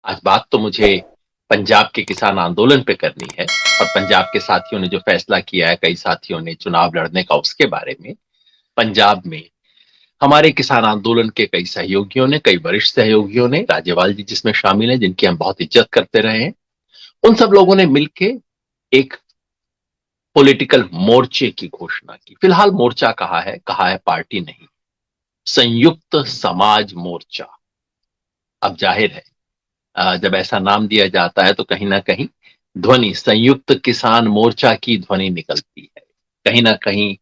आज बात तो मुझे पंजाब के किसान आंदोलन पे करनी है और पंजाब के साथियों ने जो फैसला किया है, कई साथियों ने चुनाव लड़ने का, उसके बारे में। पंजाब में हमारे किसान आंदोलन के कई सहयोगियों ने, कई वरिष्ठ सहयोगियों ने, राज्यपाल जी जिसमें शामिल हैं, जिनकी हम बहुत इज्जत करते रहे हैं, उन सब लोगों ने मिलके एक पॉलिटिकल मोर्चे की घोषणा की। फिलहाल मोर्चा कहा है पार्टी नहीं, संयुक्त समाज मोर्चा। अब जाहिर है, जब ऐसा नाम दिया जाता है तो कहीं ना कहीं ध्वनि संयुक्त किसान मोर्चा की ध्वनि निकलती है। कहीं ना कहीं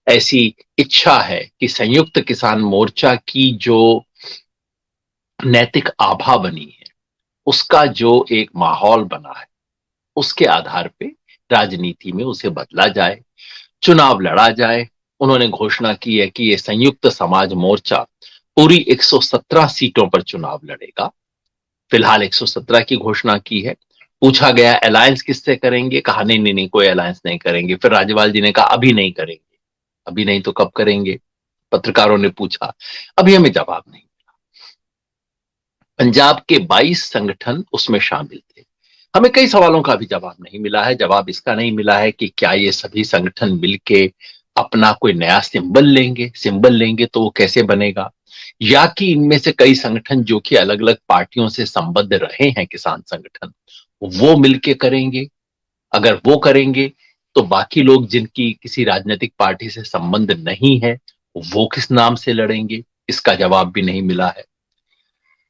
ऐसी इच्छा है कि संयुक्त किसान मोर्चा की जो नैतिक आभा बनी है, उसका जो एक माहौल बना है, उसके आधार पे राजनीति में उसे बदला जाए, चुनाव लड़ा जाए। उन्होंने घोषणा की है कि ये संयुक्त समाज मोर्चा पूरी 117 सीटों पर चुनाव लड़ेगा। फिलहाल 117 की घोषणा की है। पूछा गया अलायंस किससे करेंगे, कहा नहीं नहीं नहीं, कोई अलायंस नहीं करेंगे। फिर राज्यपाल जी ने कहा अभी नहीं करेंगे। अभी नहीं तो कब करेंगे? पत्रकारों ने पूछा, अभी हमें जवाब नहीं। पंजाब के 22 संगठन उसमें शामिल थे। हमें कई सवालों का भी जवाब नहीं मिला है। जवाब इसका नहीं मिला है कि क्या ये सभी संगठन मिलके अपना कोई नया सिंबल लेंगे तो वो कैसे बनेगा, या कि इनमें से कई संगठन जो कि अलग अलग पार्टियों से संबद्ध रहे हैं, किसान संगठन, वो मिलके करेंगे। अगर वो करेंगे तो बाकी लोग जिनकी किसी राजनीतिक पार्टी से संबंध नहीं है, वो किस नाम से लड़ेंगे? इसका जवाब भी नहीं मिला है।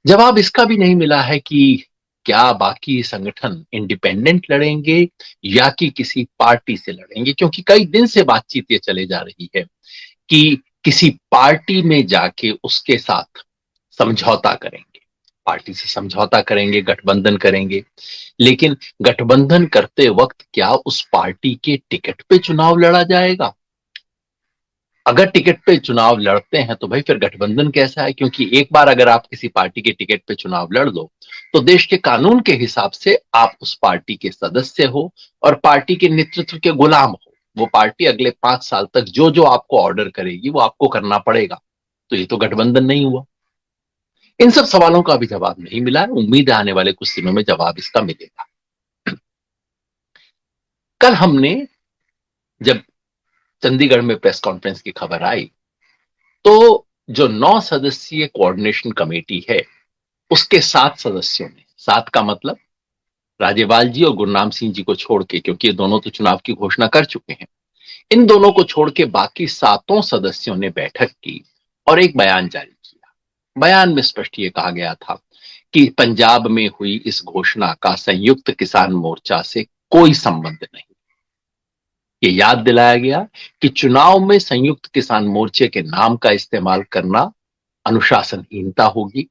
जवाब इसका भी नहीं मिला है कि क्या बाकी संगठन इंडिपेंडेंट लड़ेंगे या कि किसी पार्टी से लड़ेंगे, क्योंकि कई दिन से बातचीत ये चले जा रही है कि किसी पार्टी में जाके उसके साथ समझौता करेंगे, पार्टी से समझौता करेंगे, गठबंधन करेंगे। लेकिन गठबंधन करते वक्त क्या उस पार्टी के टिकट पे चुनाव लड़ा जाएगा? अगर टिकट पे चुनाव लड़ते हैं तो भाई फिर गठबंधन कैसा है? क्योंकि एक बार अगर आप किसी पार्टी के टिकट पे चुनाव लड़ लो तो देश के कानून के हिसाब से आप उस पार्टी के सदस्य हो और पार्टी के नेतृत्व के गुलाम हो। वो पार्टी अगले 5 साल तक जो जो आपको ऑर्डर करेगी वो आपको करना पड़ेगा। तो ये तो गठबंधन नहीं हुआ। इन सब सवालों का अभी जवाब नहीं मिला है। उम्मीद है आने वाले कुछ दिनों में जवाब इसका मिलेगा। कल हमने जब चंडीगढ़ में प्रेस कॉन्फ्रेंस की खबर आई तो जो 9 सदस्यीय कोऑर्डिनेशन कमेटी है, उसके 7 सदस्यों ने, 7 का मतलब राज्यपाल जी और गुरनाम सिंह जी को छोड़ के, क्योंकि ये दोनों तो चुनाव की घोषणा कर चुके हैं, इन दोनों को छोड़ के बाकी सातों सदस्यों ने बैठक की और एक बयान जारी किया। बयान में स्पष्ट ये कहा गया था कि पंजाब में हुई इस घोषणा का संयुक्त किसान मोर्चा से कोई संबंध नहीं। ये याद दिलाया गया कि चुनाव में संयुक्त किसान मोर्चे के नाम का इस्तेमाल करना अनुशासनहीनता होगी।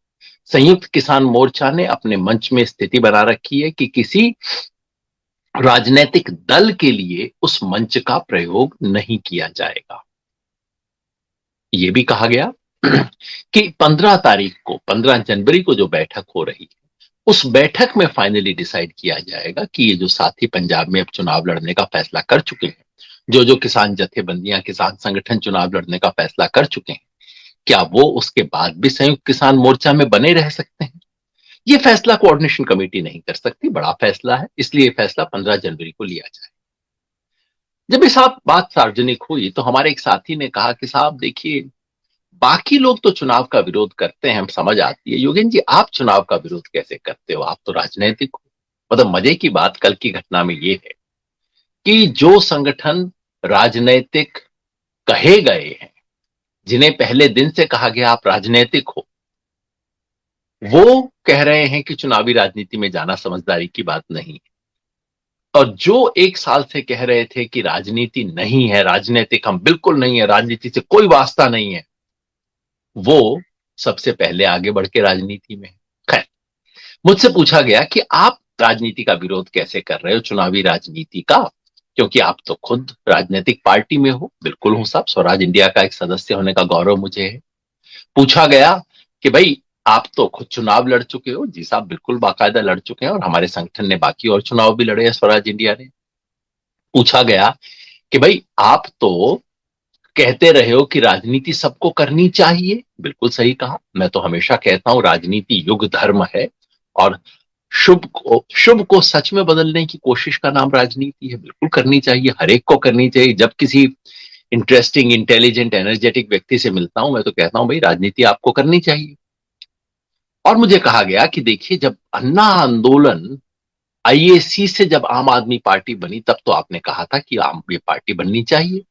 संयुक्त किसान मोर्चा ने अपने मंच में स्थिति बना रखी है कि किसी राजनीतिक दल के लिए उस मंच का प्रयोग नहीं किया जाएगा। यह भी कहा गया कि 15 जनवरी को जो बैठक हो रही है, उस बैठक में फाइनली डिसाइड किया जाएगा कि ये जो साथी पंजाब में अब चुनाव लड़ने का फैसला कर चुके हैं, जो जो किसान जथेबंदियां, किसान संगठन चुनाव लड़ने का फैसला कर चुके हैं, क्या वो उसके बाद भी संयुक्त किसान मोर्चा में बने रह सकते हैं? ये फैसला कोऑर्डिनेशन कमेटी नहीं कर सकती, बड़ा फैसला है, इसलिए ये फैसला 15 जनवरी को लिया जाए। जब ये साहब बात सार्वजनिक हुई तो हमारे एक साथी ने कहा कि साहब देखिए, बाकी लोग तो चुनाव का विरोध करते हैं, हम समझ आती है, योगेन जी आप चुनाव का विरोध कैसे करते हो? आप तो राजनीतिक हो। मतलब मजे की बात कल की घटना में ये है कि जो संगठन राजनीतिक कहे गए हैं, जिन्हें पहले दिन से कहा गया आप राजनीतिक हो, वो कह रहे हैं कि चुनावी राजनीति में जाना समझदारी की बात नहीं है। और जो 1 साल से कह रहे थे कि राजनीति नहीं है, राजनीतिक हम बिल्कुल नहीं है, राजनीति से कोई वास्ता नहीं है, वो सबसे पहले आगे बढ़ के राजनीति में है। खैर, मुझसे पूछा गया कि आप राजनीति का विरोध कैसे कर रहे हो, चुनावी राजनीति का, क्योंकि आप तो खुद राजनीतिक पार्टी में हो। बिल्कुल हूं साहब, स्वराज इंडिया का एक सदस्य होने का गौरव मुझे है। पूछा गया कि भाई आप तो खुद चुनाव लड़ चुके हो। जी साहब, बिल्कुल बाकायदा लड़ चुके हैं और हमारे संगठन ने बाकी और चुनाव भी लड़े हैं, स्वराज इंडिया ने। पूछा गया कि भाई आप तो कहते रहे हो कि राजनीति सबको करनी चाहिए। बिल्कुल सही कहा, मैं तो हमेशा कहता हूं राजनीति युग धर्म है और शुभ को सच में बदलने की कोशिश का नाम राजनीति है। बिल्कुल करनी चाहिए, हर एक को करनी चाहिए। जब किसी इंटरेस्टिंग, इंटेलिजेंट, एनर्जेटिक व्यक्ति से मिलता हूं, मैं तो कहता हूं भाई राजनीति आपको करनी चाहिए। और मुझे कहा गया कि देखिए, जब अन्ना आंदोलन आईएसी से जब आम आदमी पार्टी बनी, तब तो आपने कहा था कि आम ये पार्टी बननी चाहिए,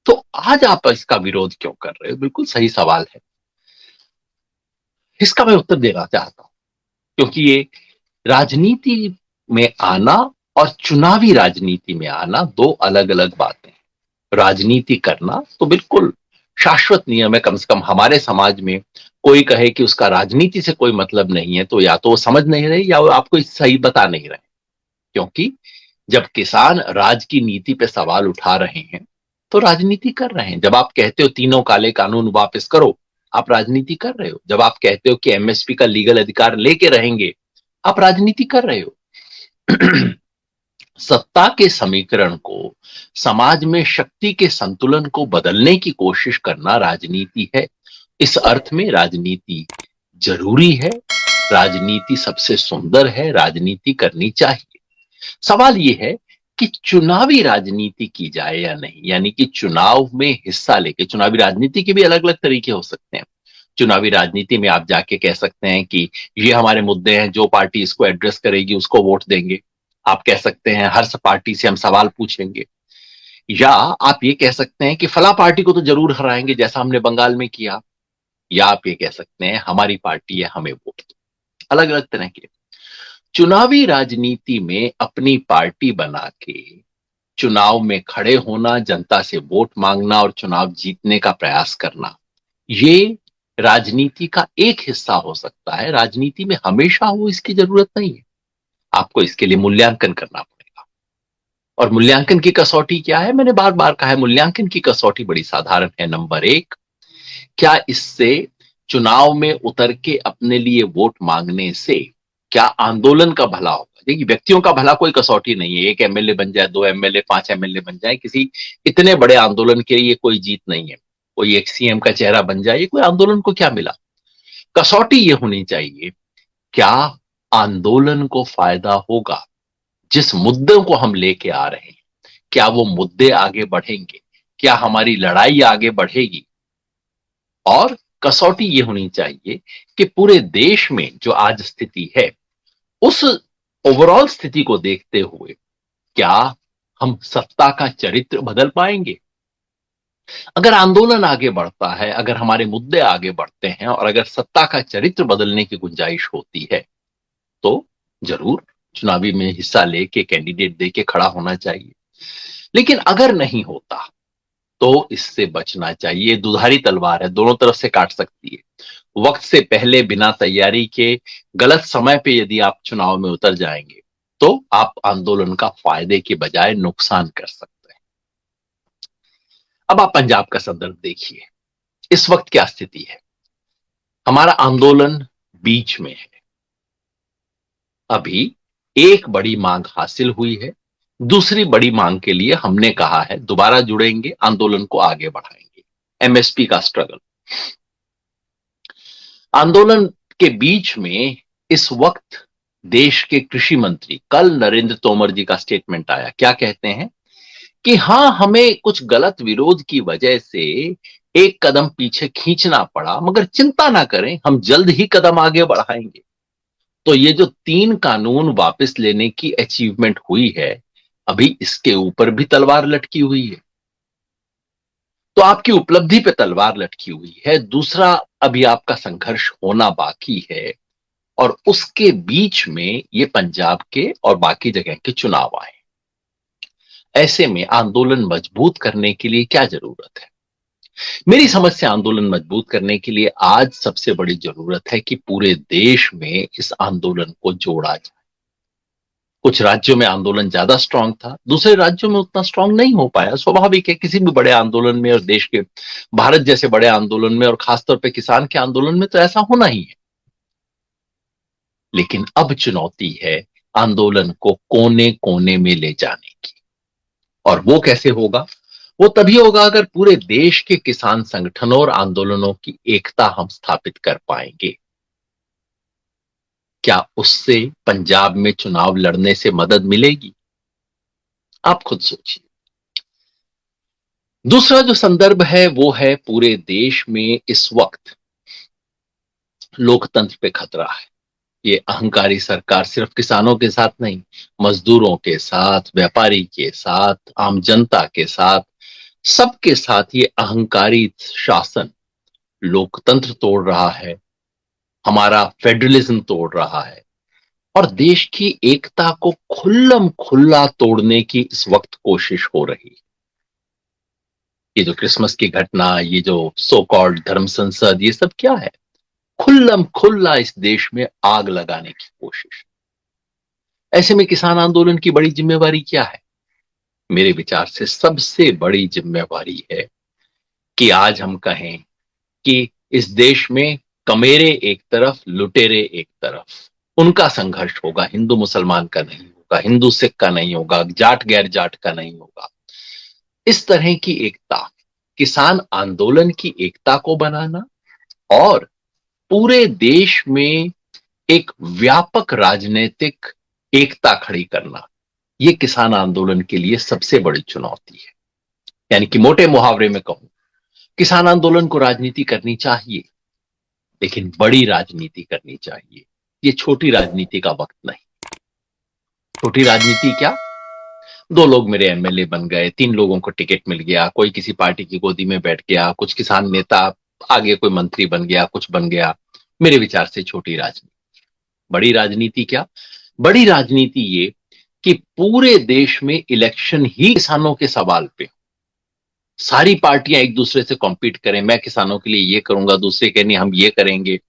तो आज आप इसका विरोध क्यों कर रहे हो? बिल्कुल सही सवाल है। इसका मैं उत्तर देना चाहता हूं, क्योंकि ये राजनीति में आना और चुनावी राजनीति में आना दो अलग अलग बातें हैं। राजनीति करना तो बिल्कुल शाश्वत नियम है। कम से कम हमारे समाज में कोई कहे कि उसका राजनीति से कोई मतलब नहीं है, तो या तो वो समझ नहीं रहे या वो आपको सही बता नहीं रहे। क्योंकि जब किसान राज की नीति पे सवाल उठा रहे हैं, तो राजनीति कर रहे हैं। जब आप कहते हो तीनों काले कानून वापस करो, आप राजनीति कर रहे हो। जब आप कहते हो कि एमएसपी का लीगल अधिकार लेके रहेंगे, आप राजनीति कर रहे हो। सत्ता के समीकरण को, समाज में शक्ति के संतुलन को बदलने की कोशिश करना राजनीति है। इस अर्थ में राजनीति जरूरी है, राजनीति सबसे सुंदर है, राजनीति करनी चाहिए। सवाल यह है कि चुनावी राजनीति की जाए या नहीं, यानी कि चुनाव में हिस्सा लेके। चुनावी राजनीति के भी अलग अलग तरीके हो सकते हैं। चुनावी राजनीति में आप जाके कह सकते हैं कि ये हमारे मुद्दे हैं, जो पार्टी इसको एड्रेस करेगी उसको वोट देंगे। आप कह सकते हैं हर पार्टी से हम सवाल पूछेंगे। या आप ये कह सकते हैं कि फला पार्टी को तो जरूर हराएंगे, जैसा हमने बंगाल में किया। या आप ये कह सकते हैं हमारी पार्टी है, हमें वोट दो। अलग अलग तरह के। चुनावी राजनीति में अपनी पार्टी बना के चुनाव में खड़े होना, जनता से वोट मांगना और चुनाव जीतने का प्रयास करना, ये राजनीति का एक हिस्सा हो सकता है। राजनीति में हमेशा हो इसकी जरूरत नहीं है। आपको इसके लिए मूल्यांकन करना पड़ेगा। और मूल्यांकन की कसौटी क्या है? मैंने बार बार कहा है, मूल्यांकन की कसौटी बड़ी साधारण है। नंबर एक, क्या इससे चुनाव में उतर के अपने लिए वोट मांगने से क्या आंदोलन का भला होगा? देखिए, व्यक्तियों का भला कोई कसौटी नहीं है। एक एमएलए बन जाए, दो एमएलए, पांच एमएलए बन जाए, किसी इतने बड़े आंदोलन के लिए कोई जीत नहीं है। कोई एक सीएम का चेहरा बन जाए, कोई आंदोलन को क्या मिला? कसौटी ये होनी चाहिए, क्या आंदोलन को फायदा होगा? जिस मुद्दों को हम लेके आ रहे हैं, क्या वो मुद्दे आगे बढ़ेंगे? क्या हमारी लड़ाई आगे बढ़ेगी? और कसौटी ये होनी चाहिए कि पूरे देश में जो आज स्थिति है, उस ओवरऑल स्थिति को देखते हुए क्या हम सत्ता का चरित्र बदल पाएंगे? अगर आंदोलन आगे बढ़ता है, अगर हमारे मुद्दे आगे बढ़ते हैं और अगर सत्ता का चरित्र बदलने की गुंजाइश होती है, तो जरूर चुनावी में हिस्सा लेके, कैंडिडेट देके खड़ा होना चाहिए। लेकिन अगर नहीं होता तो इससे बचना चाहिए। दुधारी तलवार है, दोनों तरफ से काट सकती है। वक्त से पहले, बिना तैयारी के, गलत समय पे यदि आप चुनाव में उतर जाएंगे, तो आप आंदोलन का फायदे के बजाय नुकसान कर सकते हैं। अब आप पंजाब का संदर्भ देखिए। इस वक्त क्या स्थिति है? हमारा आंदोलन बीच में है। अभी एक बड़ी मांग हासिल हुई है, दूसरी बड़ी मांग के लिए हमने कहा है दोबारा जुड़ेंगे, आंदोलन को आगे बढ़ाएंगे। एमएसपी का स्ट्रगल। आंदोलन के बीच में इस वक्त देश के कृषि मंत्री, कल नरेंद्र तोमर जी का स्टेटमेंट आया। क्या कहते हैं कि हां, हमें कुछ गलत विरोध की वजह से एक कदम पीछे खींचना पड़ा, मगर चिंता ना करें, हम जल्द ही कदम आगे बढ़ाएंगे। तो ये जो 3 कानून वापस लेने की अचीवमेंट हुई है, अभी इसके ऊपर भी तलवार लटकी हुई है। तो आपकी उपलब्धि पे तलवार लटकी हुई है। दूसरा, अभी आपका संघर्ष होना बाकी है और उसके बीच में ये पंजाब के और बाकी जगह के चुनाव आए। ऐसे में आंदोलन मजबूत करने के लिए क्या जरूरत है? मेरी समझ से आंदोलन मजबूत करने के लिए आज सबसे बड़ी जरूरत है कि पूरे देश में इस आंदोलन को जोड़ा जाए। कुछ राज्यों में आंदोलन ज्यादा स्ट्रांग था, दूसरे राज्यों में उतना स्ट्रांग नहीं हो पाया। स्वाभाविक है, किसी भी बड़े आंदोलन में और देश के, भारत जैसे बड़े आंदोलन में और खासतौर पे किसान के आंदोलन में तो ऐसा होना ही है। लेकिन अब चुनौती है आंदोलन को कोने कोने में ले जाने की। और वो कैसे होगा? वो तभी होगा अगर पूरे देश के किसान संगठनों और आंदोलनों की एकता हम स्थापित कर पाएंगे। क्या उससे पंजाब में चुनाव लड़ने से मदद मिलेगी? आप खुद सोचिए। दूसरा जो संदर्भ है वो है पूरे देश में इस वक्त लोकतंत्र पे खतरा है। ये अहंकारी सरकार सिर्फ किसानों के साथ नहीं, मजदूरों के साथ, व्यापारी के साथ, आम जनता के साथ, सबके साथ ये अहंकारी शासन लोकतंत्र तोड़ रहा है, हमारा फेडरलिज्म तोड़ रहा है और देश की एकता को खुल्लम खुल्ला तोड़ने की इस वक्त कोशिश हो रही है। ये जो क्रिसमस की घटना, ये जो सो कॉल्ड धर्म संसद, ये सब क्या है? खुल्लम खुल्ला इस देश में आग लगाने की कोशिश। ऐसे में किसान आंदोलन की बड़ी जिम्मेवारी क्या है? मेरे विचार से सबसे बड़ी जिम्मेवारी है कि आज हम कहें कि इस देश में कमेरे एक तरफ, लुटेरे एक तरफ, उनका संघर्ष होगा, हिंदू मुसलमान का नहीं होगा, हिंदू सिख का नहीं होगा, जाट गैर जाट का नहीं होगा। इस तरह की एकता, किसान आंदोलन की एकता को बनाना और पूरे देश में एक व्यापक राजनीतिक एकता खड़ी करना, यह किसान आंदोलन के लिए सबसे बड़ी चुनौती है। यानी कि मोटे मुहावरे में कहूं, किसान आंदोलन को राजनीति करनी चाहिए, लेकिन बड़ी राजनीति करनी चाहिए। ये छोटी राजनीति का वक्त नहीं। छोटी राजनीति क्या? दो लोग मेरे एमएलए बन गए, तीन लोगों को टिकट मिल गया, कोई किसी पार्टी की गोदी में बैठ गया, कुछ किसान नेता आगे कोई मंत्री बन गया, कुछ बन गया। मेरे विचार से छोटी राजनीति। बड़ी राजनीति क्या? बड़ी राजनीति ये कि पूरे देश में इलेक्शन ही किसानों के सवाल पे, सारी पार्टियां एक दूसरे से कॉम्पीट करें, मैं किसानों के लिए ये करूंगा, दूसरे कहने हम ये करेंगे।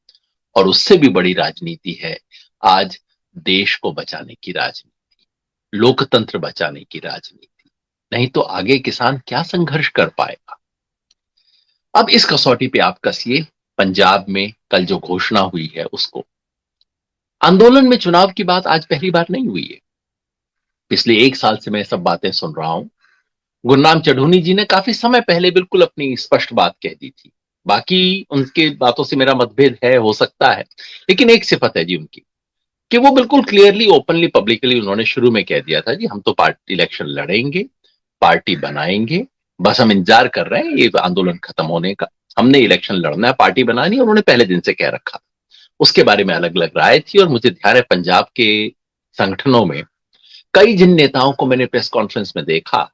और उससे भी बड़ी राजनीति है आज देश को बचाने की राजनीति, लोकतंत्र बचाने की राजनीति। नहीं तो आगे किसान क्या संघर्ष कर पाएगा? अब इस कसौटी पे आप कसिए पंजाब में कल जो घोषणा हुई है उसको। आंदोलन में चुनाव की बात आज पहली बार नहीं हुई है। पिछले एक साल से मैं सब बातें सुन रहा हूं। गुरनाम चढ़ूनी जी ने काफी समय पहले बिल्कुल अपनी स्पष्ट बात कह दी थी। बाकी उनके बातों से मेरा मतभेद है, हो सकता है, लेकिन एक सिफत है जी उनकी कि वो बिल्कुल क्लियरली, ओपनली, पब्लिकली उन्होंने शुरू में कह दिया था जी हम तो पार्टी इलेक्शन लड़ेंगे, पार्टी बनाएंगे, बस हम इंतजार कर रहे हैं ये आंदोलन खत्म होने का, हमने इलेक्शन लड़ना है, पार्टी बनानी है। उन्होंने पहले दिन से कह रखा। उसके बारे में अलग अलग राय थी और मुझे ध्यान है पंजाब के संगठनों में कई जिन नेताओं को मैंने प्रेस कॉन्फ्रेंस में देखा,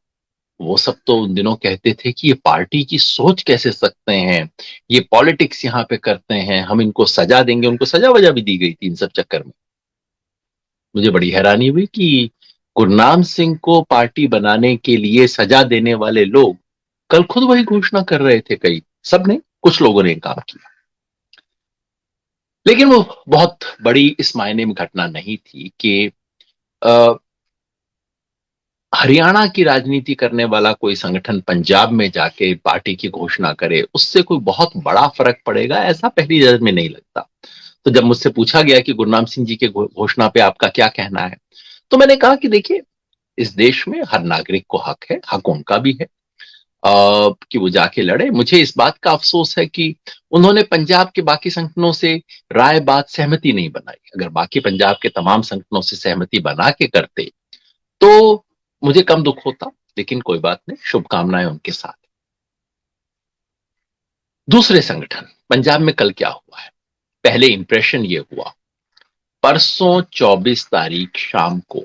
वो सब तो उन दिनों कहते थे कि ये पार्टी की सोच कैसे सकते हैं, ये पॉलिटिक्स यहाँ पे करते हैं, हम इनको सजा देंगे। उनको सजा वजा भी दी गई थी इन सब चक्कर में। मुझे बड़ी हैरानी हुई कि गुरनाम सिंह को पार्टी बनाने के लिए सजा देने वाले लोग कल खुद वही घोषणा कर रहे थे। कई, सबने, कुछ लोगों ने काम किया, लेकिन वो बहुत बड़ी इस मायने में घटना नहीं थी कि हरियाणा की राजनीति करने वाला कोई संगठन पंजाब में जाके पार्टी की घोषणा करे, उससे कोई बहुत बड़ा फर्क पड़ेगा, ऐसा पहली नजर में नहीं लगता। तो जब मुझसे पूछा गया कि गुरनाम सिंह जी के घोषणा पे आपका क्या कहना है, तो मैंने कहा कि देखिए, इस देश में हर नागरिक को हक है, हक उनका भी है कि वो जाके लड़े। मुझे इस बात का अफसोस है कि उन्होंने पंजाब के बाकी संगठनों से राय बात सहमति नहीं बनाई। अगर बाकी पंजाब के तमाम संगठनों से सहमति बना के करते तो मुझे कम दुख होता, लेकिन कोई बात नहीं, शुभकामनाएं उनके साथ। दूसरे संगठन पंजाब में कल क्या हुआ है? पहले इंप्रेशन ये हुआ, परसों 24 तारीख शाम को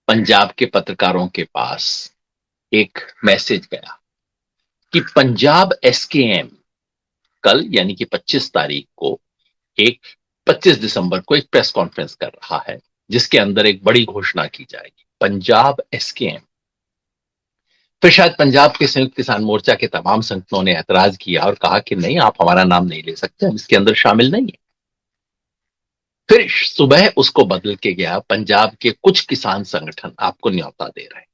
पंजाब के पत्रकारों के पास एक मैसेज गया कि पंजाब एसकेएम कल यानी कि 25 तारीख को, एक 25 दिसंबर को एक प्रेस कॉन्फ्रेंस कर रहा है जिसके अंदर एक बड़ी घोषणा की जाएगी, पंजाब एसकेएम। फिर शायद पंजाब के संयुक्त किसान मोर्चा के तमाम संगठनों ने ऐतराज किया और कहा कि नहीं, आप हमारा नाम नहीं ले सकते, हम इसके अंदर शामिल नहीं है। फिर सुबह उसको बदल के गया, पंजाब के कुछ किसान संगठन आपको न्योता दे रहे हैं।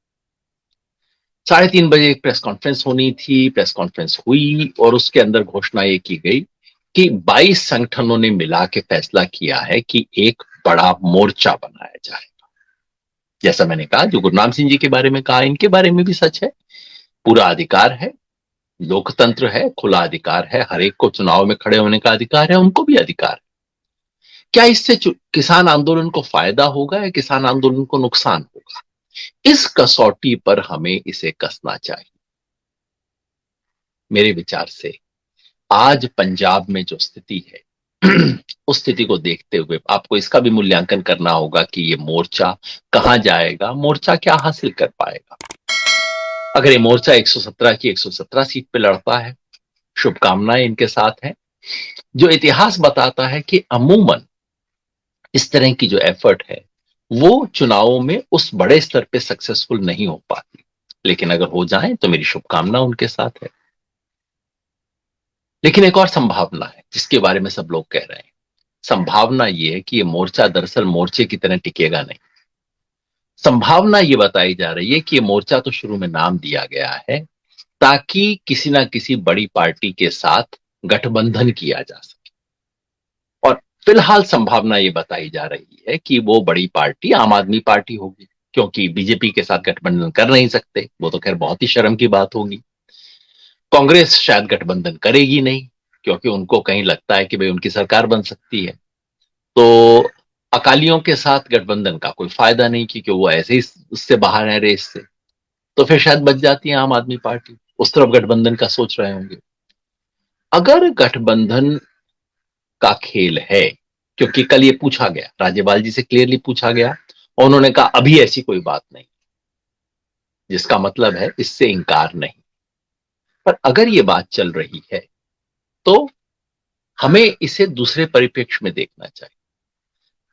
3:30 बजे एक प्रेस कॉन्फ्रेंस होनी थी, प्रेस कॉन्फ्रेंस हुई और उसके अंदर घोषणा ये की गई कि 22 संगठनों ने मिला के फैसला किया है कि एक बड़ा मोर्चा बनाया जाएगा। जैसा मैंने कहा, जो गुरनाम सिंह जी के बारे में कहा, इनके बारे में भी सच है। पूरा अधिकार है, लोकतंत्र है, खुला अधिकार है, हर एक को चुनाव में खड़े होने का अधिकार है, उनको भी अधिकार है। क्या इससे किसान आंदोलन को फायदा होगा या किसान आंदोलन को नुकसान होगा? इस कसौटी पर हमें इसे कसना चाहिए। मेरे विचार से आज पंजाब में जो स्थिति है उस स्थिति को देखते हुए आपको इसका भी मूल्यांकन करना होगा कि ये मोर्चा कहां जाएगा, मोर्चा क्या हासिल कर पाएगा। अगर ये मोर्चा 117 की 117 सीट पे लड़ता है, शुभकामनाएं इनके साथ हैं। जो इतिहास बताता है कि अमूमन इस तरह की जो एफर्ट है वो चुनावों में उस बड़े स्तर पे सक्सेसफुल नहीं हो पाती, लेकिन अगर हो जाए तो मेरी शुभकामना उनके साथ है। लेकिन एक और संभावना है जिसके बारे में सब लोग कह रहे हैं। संभावना ये है कि ये मोर्चा दरअसल मोर्चे की तरह टिकेगा नहीं। संभावना ये बताई जा रही है कि ये मोर्चा तो शुरू में नाम दिया गया है ताकि किसी ना किसी बड़ी पार्टी के साथ गठबंधन किया जा सके, और फिलहाल संभावना ये बताई जा रही है कि वो बड़ी पार्टी आम आदमी पार्टी होगी, क्योंकि बीजेपी के साथ गठबंधन कर नहीं सकते, वो तो खैर बहुत ही शर्म की बात होगी। कांग्रेस शायद गठबंधन करेगी नहीं, क्योंकि उनको कहीं लगता है कि भाई उनकी सरकार बन सकती है। तो अकालियों के साथ गठबंधन का कोई फायदा नहीं, क्योंकि वो ऐसे ही उससे बाहर है रेस से। तो फिर शायद बच जाती है आम आदमी पार्टी, उस तरफ गठबंधन का सोच रहे होंगे। अगर गठबंधन का खेल है, क्योंकि कल ये पूछा गया, राज्यपाल जी से क्लियरली पूछा गया और उन्होंने कहा अभी ऐसी कोई बात नहीं, जिसका मतलब है इससे इंकार नहीं। पर अगर ये बात चल रही है तो हमें इसे दूसरे परिप्रेक्ष्य में देखना चाहिए।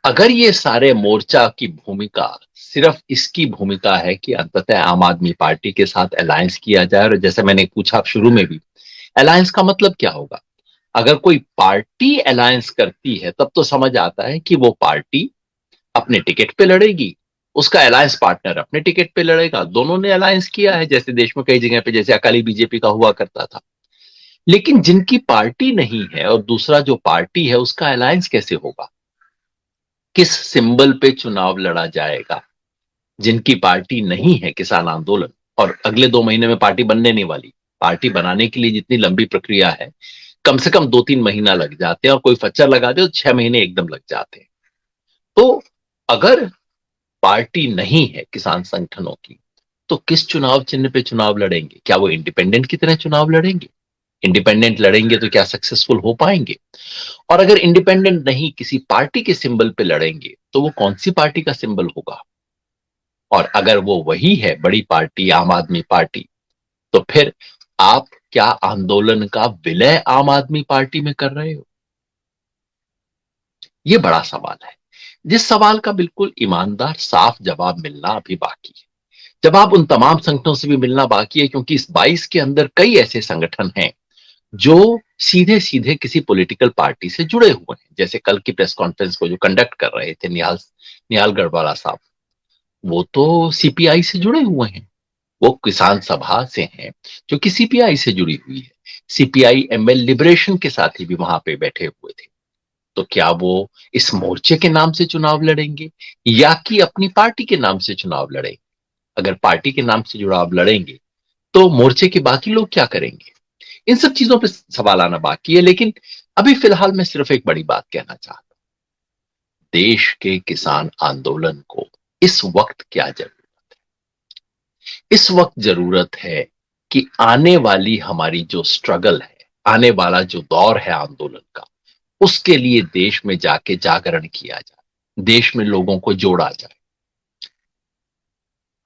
अगर ये सारे मोर्चा की भूमिका सिर्फ इसकी भूमिका है कि अंततः आम आदमी पार्टी के साथ अलायंस किया जाए, और जैसे मैंने पूछा शुरू में भी, अलायंस का मतलब क्या होगा? अगर कोई पार्टी अलायंस करती है तब तो समझ आता है कि वो पार्टी अपने टिकट पे लड़ेगी, उसका अलायंस पार्टनर अपने टिकट पे लड़ेगा, दोनों ने अलायंस किया है, जैसे देश में कई जगह पे जैसे अकाली बीजेपी का हुआ करता था। लेकिन जिनकी पार्टी नहीं है और दूसरा जो पार्टी है उसका अलायंस कैसे होगा? किस सिंबल पे चुनाव लड़ा जाएगा? जिनकी पार्टी नहीं है किसान आंदोलन, और अगले 2 महीने में पार्टी बनने नहीं वाली, पार्टी बनाने के लिए जितनी लंबी प्रक्रिया है, कम से कम 2-3 महीना लग जाते हैं, और कोई फच्चर लगा दे तो 6 महीने एकदम लग जाते हैं। तो अगर पार्टी नहीं है किसान संगठनों की, तो किस चुनाव चिन्ह पे चुनाव लड़ेंगे? क्या वो इंडिपेंडेंट की तरह चुनाव लड़ेंगे? इंडिपेंडेंट लड़ेंगे तो क्या सक्सेसफुल हो पाएंगे? और अगर इंडिपेंडेंट नहीं किसी पार्टी के सिंबल पे लड़ेंगे तो वो कौन सी पार्टी का सिंबल होगा? और अगर वो वही है बड़ी पार्टी आम आदमी पार्टी, तो फिर आप क्या आंदोलन का विलय आम आदमी पार्टी में कर रहे हो? ये बड़ा सवाल है, जिस सवाल का बिल्कुल ईमानदार साफ जवाब मिलना अभी बाकी है। जवाब उन तमाम संगठनों से भी मिलना बाकी है, क्योंकि इस 22 के अंदर कई ऐसे संगठन हैं जो सीधे सीधे किसी पॉलिटिकल पार्टी से जुड़े हुए हैं। जैसे कल की प्रेस कॉन्फ्रेंस को जो कंडक्ट कर रहे थे निहाल निहाल गढ़वाला साहब, वो तो सीपीआई से जुड़े हुए हैं, वो किसान सभा से हैं जो कि सीपीआई से जुड़ी हुई है। सीपीआई एमएल लिबरेशन के साथी भी वहां पे बैठे हुए थे। तो क्या वो इस मोर्चे के नाम से चुनाव लड़ेंगे या कि अपनी पार्टी के नाम से चुनाव लड़ेंगे? अगर पार्टी के नाम से चुनाव लड़ेंगे तो मोर्चे के बाकी लोग क्या करेंगे? इन सब चीजों पर सवाल आना बाकी है। लेकिन अभी फिलहाल मैं सिर्फ एक बड़ी बात कहना चाहता हूं, देश के किसान आंदोलन को इस वक्त क्या जरूरत? इस वक्त जरूरत है कि आने वाली हमारी जो स्ट्रगल है, आने वाला जो दौर है आंदोलन का, उसके लिए देश में जाके जागरण किया जाए, देश में लोगों को जोड़ा जाए।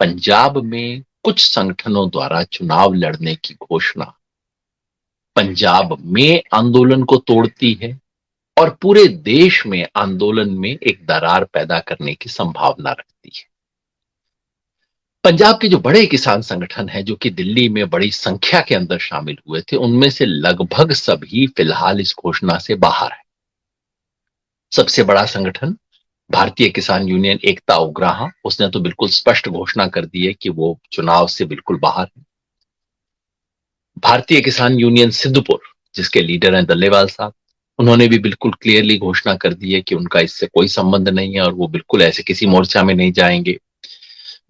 पंजाब में कुछ संगठनों द्वारा चुनाव लड़ने की घोषणा पंजाब में आंदोलन को तोड़ती है और पूरे देश में आंदोलन में एक दरार पैदा करने की संभावना रखती है। पंजाब के जो बड़े किसान संगठन हैं जो कि दिल्ली में बड़ी संख्या के अंदर शामिल हुए थे, उनमें से लगभग सभी फिलहाल इस घोषणा से बाहर है। सबसे बड़ा संगठन भारतीय किसान यूनियन एकता उग्राहा, उसने तो बिल्कुल स्पष्ट घोषणा कर दी है कि वो चुनाव से बिल्कुल बाहर है। भारतीय किसान यूनियन सिद्धपुर, जिसके लीडर हैं दल्लेवाल साहब, उन्होंने भी बिल्कुल क्लियरली घोषणा कर दी है कि उनका इससे कोई संबंध नहीं है और वो बिल्कुल ऐसे किसी मोर्चा में नहीं जाएंगे।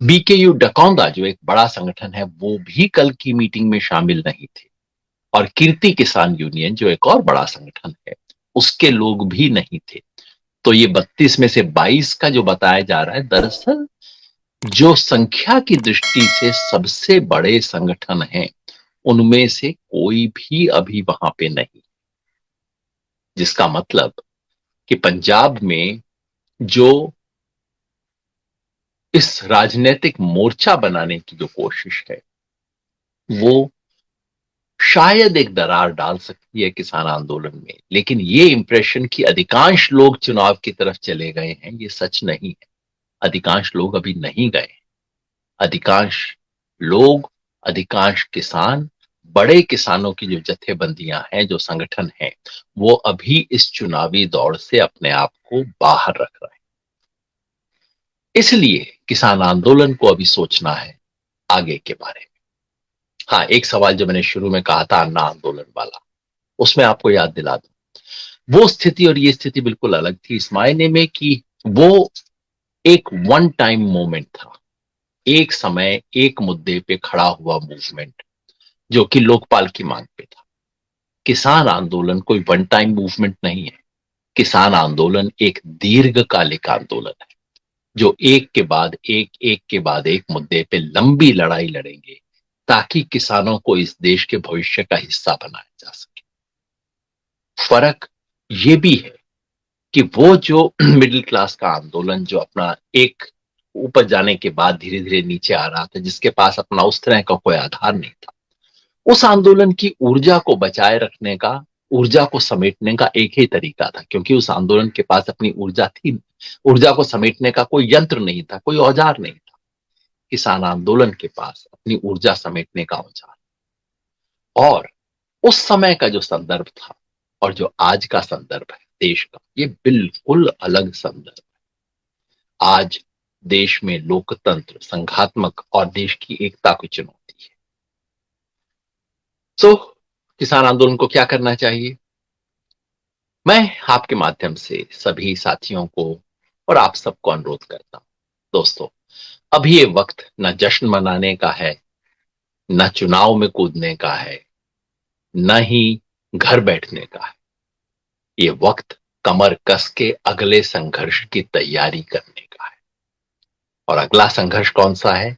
बीकेयू डकौंदा जो एक बड़ा संगठन है, वो भी कल की मीटिंग में शामिल नहीं थे, और कीर्ति किसान यूनियन जो एक और बड़ा संगठन है, उसके लोग भी नहीं थे। तो ये 32 में से 22 का जो बताया जा रहा है, दरअसल जो संख्या की दृष्टि से सबसे बड़े संगठन हैं, उनमें से कोई भी अभी वहां पे नहीं। जिसका मतलब कि पंजाब में जो इस राजनीतिक मोर्चा बनाने की जो कोशिश है, वो शायद एक दरार डाल सकती है किसान आंदोलन में। लेकिन ये इंप्रेशन कि अधिकांश लोग चुनाव की तरफ चले गए हैं, ये सच नहीं है। अधिकांश लोग अभी नहीं गए। अधिकांश लोग, अधिकांश किसान, बड़े किसानों की जो जत्थेबंदियां हैं, जो संगठन हैं, वो अभी इस चुनावी दौड़ से अपने आप को बाहर रख रहे हैं। इसलिए किसान आंदोलन को अभी सोचना है आगे के बारे में। हाँ, एक सवाल जो मैंने शुरू में कहा था अन्ना आंदोलन वाला, उसमें आपको याद दिला दूं, वो स्थिति और ये स्थिति बिल्कुल अलग थी, इस मायने में कि वो एक वन टाइम मोमेंट था। एक समय एक मुद्दे पे खड़ा हुआ मूवमेंट, जो कि लोकपाल की मांग पे था। किसान आंदोलन कोई वन टाइम मूवमेंट नहीं है। किसान आंदोलन एक दीर्घकालिक आंदोलन है, जो एक के बाद एक मुद्दे पे लंबी लड़ाई लड़ेंगे, ताकि किसानों को इस देश के भविष्य का हिस्सा बनाया जा सके। फर्क ये भी है कि वो जो मिडिल क्लास का आंदोलन, जो अपना एक ऊपर जाने के बाद धीरे धीरे नीचे आ रहा था, जिसके पास अपना उस तरह का कोई आधार नहीं था, उस आंदोलन की ऊर्जा को बचाए रखने का, ऊर्जा को समेटने का एक ही तरीका था, क्योंकि उस आंदोलन के पास अपनी ऊर्जा थी। ऊर्जा को समेटने का कोई यंत्र नहीं था, कोई औजार नहीं था। किसान आंदोलन के पास अपनी ऊर्जा समेटने का औजार, और उस समय का जो संदर्भ था और जो आज का संदर्भ है देश का, ये बिल्कुल अलग संदर्भ है। आज देश में लोकतंत्र, संघात्मक और देश की एकता की चुनौती है। तो किसान आंदोलन को क्या करना चाहिए? मैं आपके माध्यम से सभी साथियों को और आप सबको अनुरोध करता हूं, दोस्तों, अभी ये वक्त न जश्न मनाने का है, न चुनाव में कूदने का है, न ही घर बैठने का है। ये वक्त कमर कस के अगले संघर्ष की तैयारी करने का है। और अगला संघर्ष कौन सा है?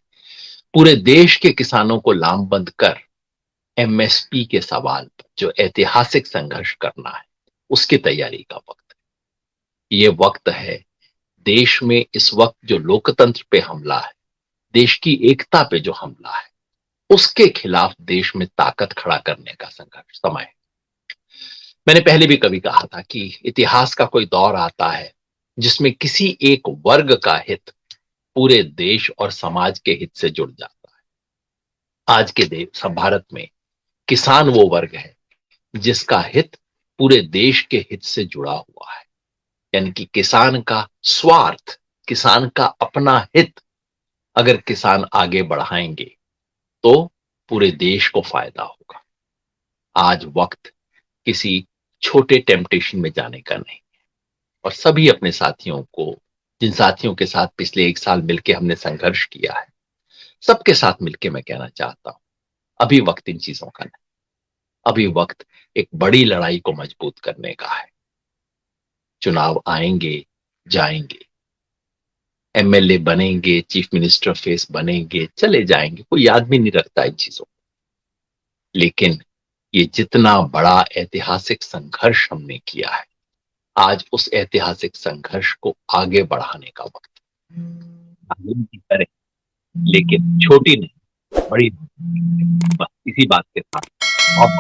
पूरे देश के किसानों को लामबंद कर एमएसपी के सवाल पर जो ऐतिहासिक संघर्ष करना है, उसकी तैयारी का वक्त है। ये वक्त है देश में इस वक्त जो लोकतंत्र पे हमला है, देश की एकता पे जो हमला है, उसके खिलाफ देश में ताकत खड़ा करने का संघर्ष समय है। मैंने पहले भी कभी कहा था कि इतिहास का कोई दौर आता है जिसमें किसी एक वर्ग का हित पूरे देश और समाज के हित से जुड़ जाता है। आज के देश भारत में किसान वो वर्ग है जिसका हित पूरे देश के हित से जुड़ा हुआ है। यानी कि किसान का स्वार्थ, किसान का अपना हित अगर किसान आगे बढ़ाएंगे तो पूरे देश को फायदा होगा। आज वक्त किसी छोटे टेम्पटेशन में जाने का नहीं। और सभी अपने साथियों को, जिन साथियों के साथ पिछले एक साल मिलकर हमने संघर्ष किया है, सबके साथ मिलकर मैं कहना चाहता हूं, अभी वक्त इन चीजों का नहीं। अभी वक्त एक बड़ी लड़ाई को मजबूत करने का है। चुनाव आएंगे, जाएंगे, एमएलए बनेंगे, चीफ मिनिस्टर फेस बनेंगे, चले जाएंगे, कोई याद भी नहीं रखता इन चीजों को। लेकिन ये जितना बड़ा ऐतिहासिक संघर्ष हमने किया है, आज उस ऐतिहासिक संघर्ष को आगे बढ़ाने का वक्त है। आगे भी करें, लेकिन छोटी नहीं, बड़ी नहीं। बस इसी बात के साथ बहुत